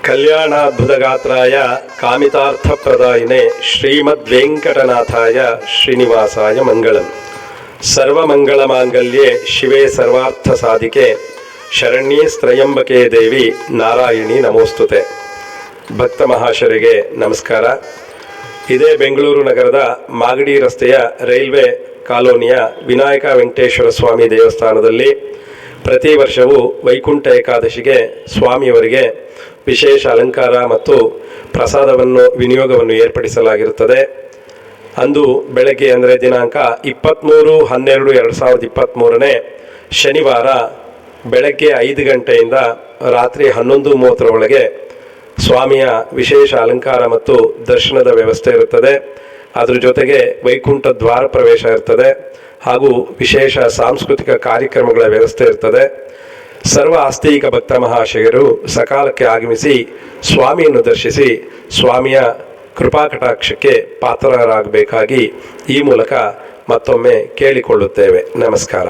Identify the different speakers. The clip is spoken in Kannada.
Speaker 1: ಕಲ್ಯಾಣಾದ್ಭುತಗಾತ್ರಾಯ ಕಾಮಿತಾರ್ಥಪ್ರದಾಯಿನೇ ಶ್ರೀಮದ್ವೆಂಕಟನಾಥಾಯ ಶ್ರೀನಿವಾಸಾಯ ಮಂಗಳಂ. ಸರ್ವಮಂಗಳಮಾಂಗಲ್ಯೆ ಶಿವೆ ಸರ್ವಾರ್ಥ ಸಾಧಿಕೆ ಶರಣ್ಯೇ ತ್ರಯಂಬಕೆ ದೇವಿ ನಾರಾಯಣಿ ನಮೋಸ್ತುತೆ. ಭಕ್ತ ಮಹಾಶಯರಿಗೆ ನಮಸ್ಕಾರ. ಇದೇ ಬೆಂಗಳೂರು ನಗರದ ಮಾಗಡಿ ರಸ್ತೆಯ ರೈಲ್ವೆ ಕಾಲೋನಿಯ ವಿನಾಯಕ ವೆಂಕಟೇಶ್ವರ ಸ್ವಾಮಿ ದೇವಸ್ಥಾನದಲ್ಲಿ ಪ್ರತಿ ವರ್ಷವೂ ವೈಕುಂಠ ಏಕಾದಶಿಗೆ ಸ್ವಾಮಿಯವರಿಗೆ ವಿಶೇಷ ಅಲಂಕಾರ ಮತ್ತು ಪ್ರಸಾದವನ್ನು ವಿನಿಯೋಗವನ್ನು ಏರ್ಪಡಿಸಲಾಗಿರುತ್ತದೆ. ಅಂದು ಬೆಳಗ್ಗೆ ಅಂದರೆ ದಿನಾಂಕ 23/12/2023 ಶನಿವಾರ ಬೆಳಗ್ಗೆ 5 ಗಂಟೆಯಿಂದ ರಾತ್ರಿ 11:30 ಸ್ವಾಮಿಯ ವಿಶೇಷ ಅಲಂಕಾರ ಮತ್ತು ದರ್ಶನದ ವ್ಯವಸ್ಥೆ ಇರುತ್ತದೆ. ಅದರ ಜೊತೆಗೆ ವೈಕುಂಠ ದ್ವಾರ ಪ್ರವೇಶ ಇರ್ತದೆ ಹಾಗೂ ವಿಶೇಷ ಸಾಂಸ್ಕೃತಿಕ ಕಾರ್ಯಕ್ರಮಗಳ ವ್ಯವಸ್ಥೆ ಇರ್ತದೆ. ಸರ್ವ ಆಸ್ತಿಕ ಭಕ್ತ ಮಹಾಶಯರು ಸಕಾಲಕ್ಕೆ ಆಗಮಿಸಿ ಸ್ವಾಮಿಯನ್ನು ದರ್ಶಿಸಿ ಸ್ವಾಮಿಯ ಕೃಪಾಕಟಾಕ್ಷಕ್ಕೆ ಪಾತ್ರರಾಗಬೇಕಾಗಿ ಈ ಮೂಲಕ ಮತ್ತೊಮ್ಮೆ ಕೇಳಿಕೊಳ್ಳುತ್ತೇವೆ. ನಮಸ್ಕಾರ.